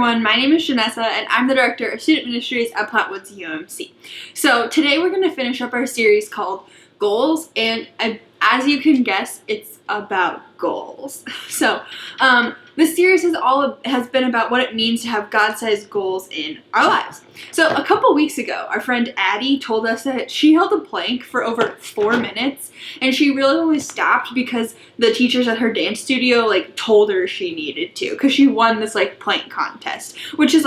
everyone, my name is Janessa and I'm the Director of Student Ministries at Plattwoods UMC. So today we're going to finish up our series called Goals, and as you can guess, it's about goals. So this series has been about what it means to have God-sized goals in our lives. So a couple weeks ago, our friend Addie told us that she held a plank for over 4 minutes, and she really only stopped because the teachers at her dance studio told her she needed to, because she won this plank contest, which is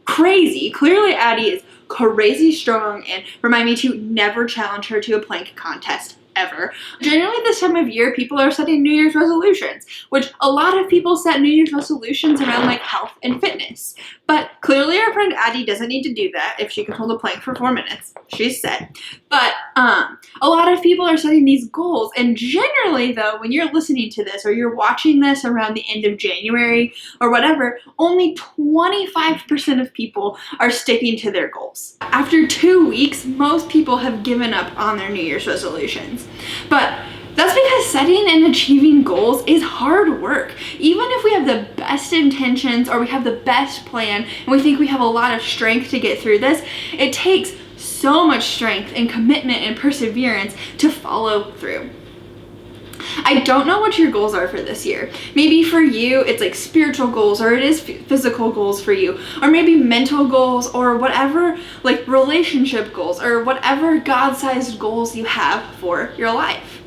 crazy. Clearly Addie is crazy strong, and remind me to never challenge her to a plank contest ever. Generally this time of year, people are setting New Year's resolutions, which a lot of people set New Year's resolutions around health and fitness. But clearly our friend Addie doesn't need to do that if she can hold a plank for 4 minutes. She's set. But a lot of people are setting these goals, and generally though, when you're listening to this or you're watching this around the end of January or whatever, only 25% of people are sticking to their goals. After 2 weeks, most people have given up on their New Year's resolutions. But that's because setting and achieving goals is hard work. Even if we have the best intentions or we have the best plan and we think we have a lot of strength to get through this, it takes so much strength and commitment and perseverance to follow through. I don't know what your goals are for this year. Maybe for you, it's spiritual goals, or it is physical goals for you, or maybe mental goals, or whatever, relationship goals, or whatever God-sized goals you have for your life.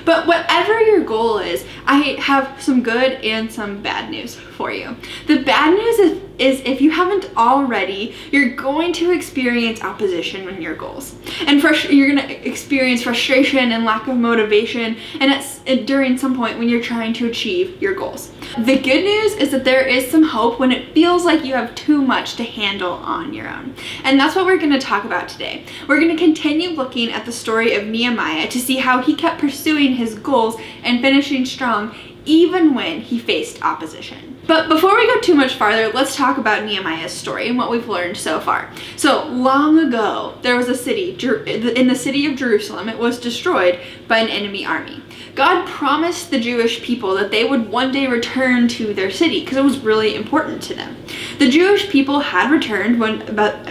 But whatever your goal is, I have some good and some bad news for you. The bad news is if you haven't already, you're going to experience opposition in your goals. And you're going to experience frustration and lack of motivation during some point when you're trying to achieve your goals. The good news is that there is some hope when it feels like you have too much to handle on your own. And that's what we're going to talk about today. We're going to continue looking at the story of Nehemiah to see how he kept pursuing his goals and finishing strong even when he faced opposition. But before we go too much farther, let's talk about Nehemiah's story and what we've learned so far. So long ago, there was a city, in the city of Jerusalem. It was destroyed by an enemy army. God promised the Jewish people that they would one day return to their city because it was really important to them. The Jewish people had returned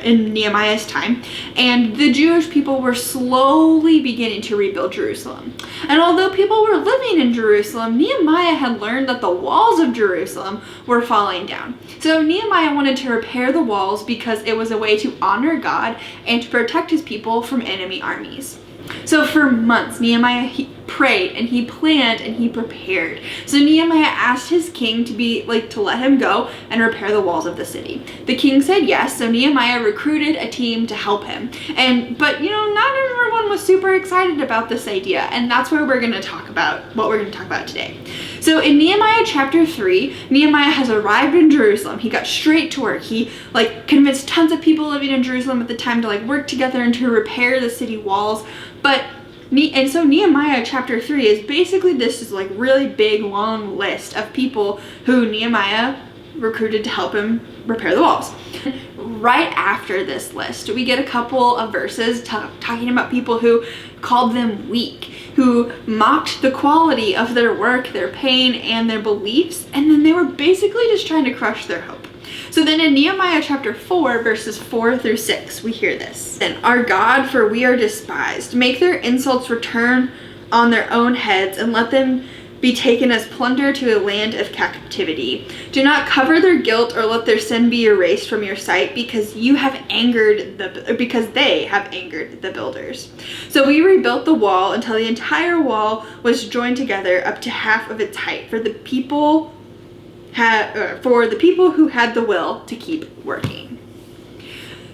in Nehemiah's time, and the Jewish people were slowly beginning to rebuild Jerusalem. And although people were living in Jerusalem, Nehemiah had learned that the walls of Jerusalem were falling down. So Nehemiah wanted to repair the walls because it was a way to honor God and to protect his people from enemy armies. So for months, Nehemiah prayed and he planned and he prepared. So Nehemiah asked his king to let him go and repair the walls of the city. The king said yes, so Nehemiah recruited a team to help him. But not everyone was super excited about this idea, and that's what we're going to talk about today. So in Nehemiah chapter 3, Nehemiah has arrived in Jerusalem. He got straight to work. He convinced tons of people living in Jerusalem at the time to work together and to repair the city walls. So Nehemiah chapter 3 is basically this really big long list of people who Nehemiah recruited to help him repair the walls. Right after this list, we get a couple of verses talking about people who called them weak, who mocked the quality of their work, their pain, and their beliefs, and then they were basically just trying to crush their hope. So then in Nehemiah chapter 4, verses 4 through 6, we hear this. "Then our God, for we are despised. Make their insults return on their own heads, and let them be taken as plunder to a land of captivity. Do not cover their guilt or let their sin be erased from your sight, because they have angered the builders." So we rebuilt the wall until the entire wall was joined together up to half of its height for the people who had the will to keep working.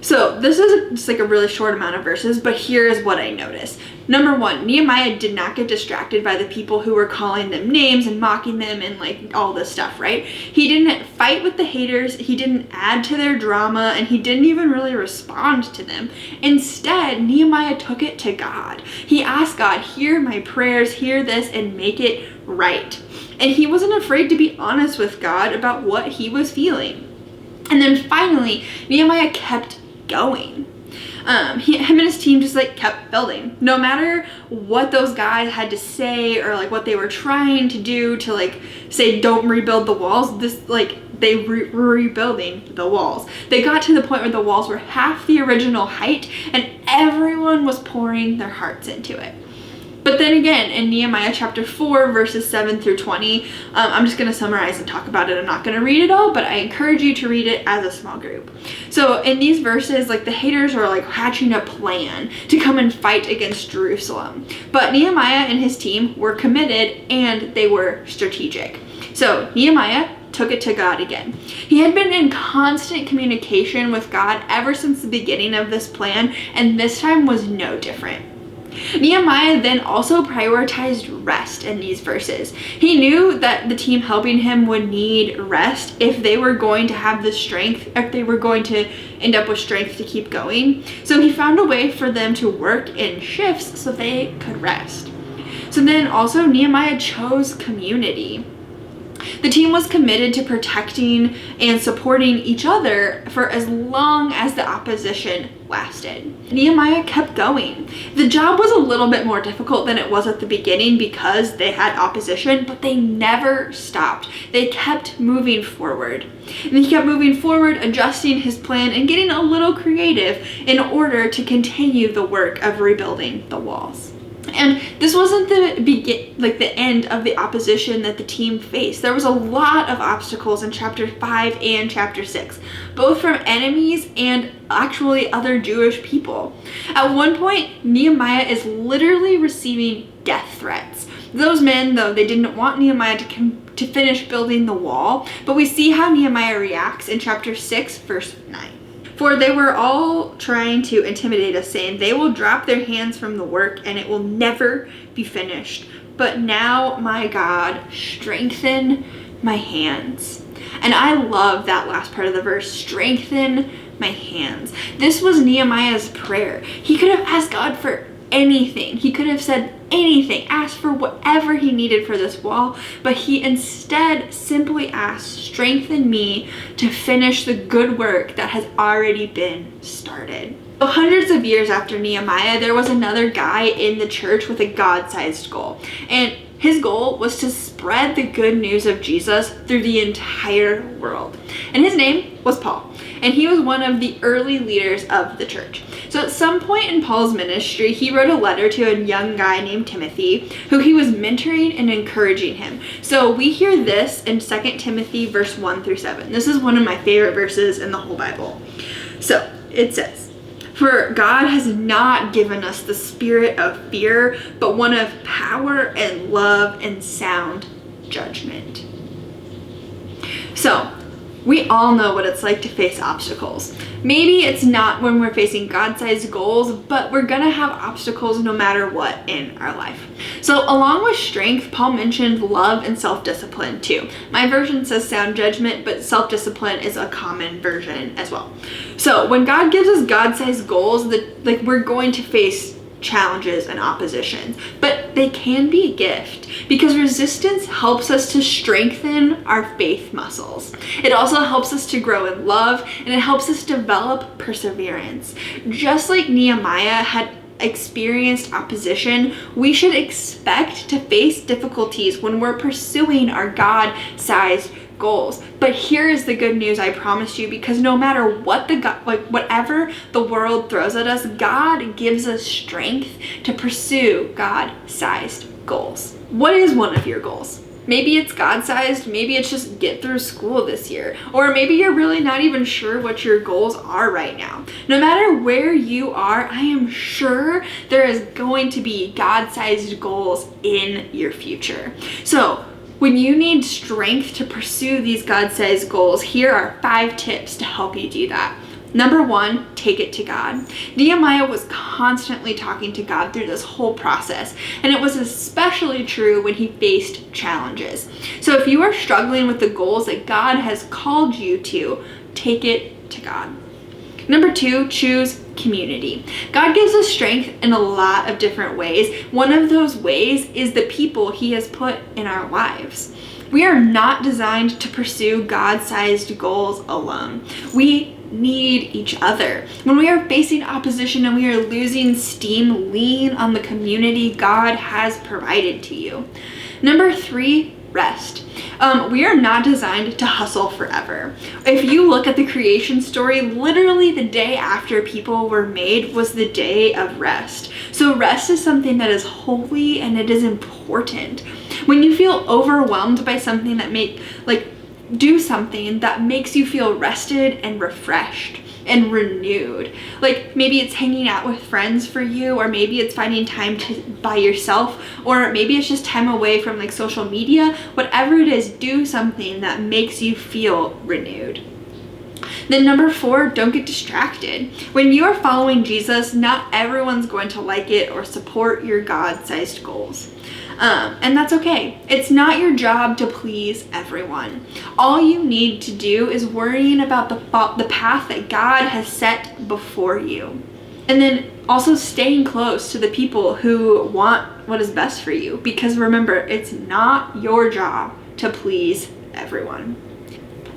So this is just a really short amount of verses, but here's what I noticed. Number one, Nehemiah did not get distracted by the people who were calling them names and mocking them and all this stuff, right? He didn't fight with the haters, he didn't add to their drama, and he didn't even really respond to them. Instead, Nehemiah took it to God. He asked God, "Hear my prayers, hear this, and make it right." And he wasn't afraid to be honest with God about what he was feeling. And then finally, Nehemiah kept going. Him and his team just kept building. No matter what those guys had to say or what they were trying to do to say don't rebuild the walls, they were rebuilding the walls. They got to the point where the walls were half the original height and everyone was pouring their hearts into it. But then again, in Nehemiah chapter 4, verses 7 through 20, I'm just going to summarize and talk about it. I'm not going to read it all, but I encourage you to read it as a small group. So in these verses, like the haters were like hatching a plan to come and fight against Jerusalem. But Nehemiah and his team were committed and they were strategic. So Nehemiah took it to God again. He had been in constant communication with God ever since the beginning of this plan, and this time was no different. Nehemiah then also prioritized rest in these verses. He knew that the team helping him would need rest if they were going to have the strength, if they were going to end up with strength to keep going. So he found a way for them to work in shifts so they could rest. So then also Nehemiah chose community. The team was committed to protecting and supporting each other for as long as the opposition lasted. Nehemiah kept going. The job was a little bit more difficult than it was at the beginning because they had opposition, but they never stopped. They kept moving forward. And he kept moving forward, adjusting his plan and getting a little creative in order to continue the work of rebuilding the walls. And this wasn't the end of the opposition that the team faced. There was a lot of obstacles in chapter 5 and chapter 6, both from enemies and actually other Jewish people. At one point, Nehemiah is literally receiving death threats. Those men, though, they didn't want Nehemiah to finish building the wall, but we see how Nehemiah reacts in chapter 6, verse 9. For they were all trying to intimidate us, saying, they will drop their hands from the work and it will never be finished. But now, my God, strengthen my hands. And I love that last part of the verse, strengthen my hands. This was Nehemiah's prayer. He could have asked God for anything. He could have said anything, asked for whatever he needed for this wall, but he instead simply asked, strengthen me to finish the good work that has already been started. So hundreds of years after Nehemiah, there was another guy in the church with a God-sized goal, and his goal was to spread the good news of Jesus through the entire world. And his name was Paul, and he was one of the early leaders of the church. So at some point in Paul's ministry, he wrote a letter to a young guy named Timothy, who he was mentoring and encouraging him. So we hear this in 2 Timothy verse 1 through 7. This is one of my favorite verses in the whole Bible. So it says, for God has not given us the spirit of fear, but one of power and love and sound judgment. So we all know what it's like to face obstacles. Maybe it's not when we're facing God-sized goals, but we're gonna have obstacles no matter what in our life. So along with strength, Paul mentioned love and self-discipline too. My version says sound judgment, but self-discipline is a common version as well. So when God gives us God-sized goals, we're going to face challenges and oppositions, but they can be a gift because resistance helps us to strengthen our faith muscles. It also helps us to grow in love, and it helps us develop perseverance. Just like Nehemiah had experienced opposition, we should expect to face difficulties when we're pursuing our God-sized goals. But here is the good news I promise you, because no matter what whatever the world throws at us, God gives us strength to pursue God-sized goals. What is one of your goals? Maybe it's God-sized, maybe it's just get through school this year, or maybe you're really not even sure what your goals are right now. No matter where you are, I am sure there is going to be God-sized goals in your future. So when you need strength to pursue these God-sized goals, here are 5 tips to help you do that. Number 1, take it to God. Nehemiah was constantly talking to God through this whole process, and it was especially true when he faced challenges. So if you are struggling with the goals that God has called you to, take it to God. Number 2, choose community. God gives us strength in a lot of different ways. One of those ways is the people he has put in our lives. We are not designed to pursue God-sized goals alone. We need each other. When we are facing opposition and we are losing steam, lean on the community God has provided to you. Number 3, rest. We are not designed to hustle forever. If you look at the creation story, literally the day after people were made was the day of rest. So rest is something that is holy and it is important. When you feel overwhelmed by something do something that makes you feel rested and refreshed and renewed. Like maybe it's hanging out with friends for you, or maybe it's finding time by yourself, or maybe it's just time away from like social media. Whatever it is, do something that makes you feel renewed. Then number 4, don't get distracted. When you are following Jesus, not everyone's going to like it or support your God-sized goals. And that's okay. It's not your job to please everyone. All you need to do is worrying about the path that God has set before you. And then also staying close to the people who want what is best for you. Because remember, it's not your job to please everyone.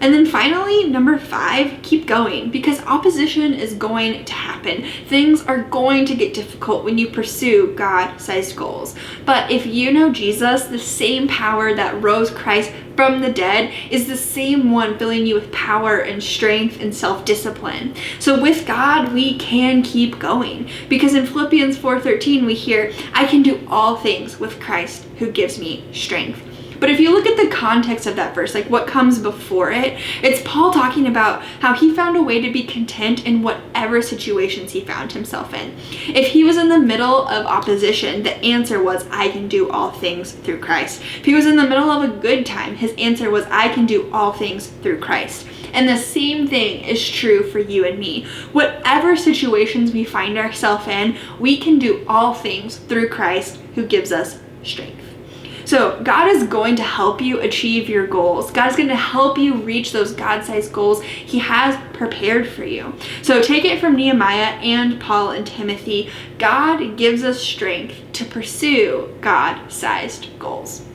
And then finally, number 5, keep going, because opposition is going to happen. Things are going to get difficult when you pursue God-sized goals. But if you know Jesus, the same power that rose Christ from the dead is the same one filling you with power and strength and self-discipline. So with God, we can keep going, because in Philippians 4:13 we hear, I can do all things with Christ who gives me strength. But if you look at the context of that verse, like what comes before it, it's Paul talking about how he found a way to be content in whatever situations he found himself in. If he was in the middle of opposition, the answer was, I can do all things through Christ. If he was in the middle of a good time, his answer was, I can do all things through Christ. And the same thing is true for you and me. Whatever situations we find ourselves in, we can do all things through Christ who gives us strength. So God is going to help you achieve your goals. God is going to help you reach those God-sized goals He has prepared for you. So take it from Nehemiah and Paul and Timothy. God gives us strength to pursue God-sized goals.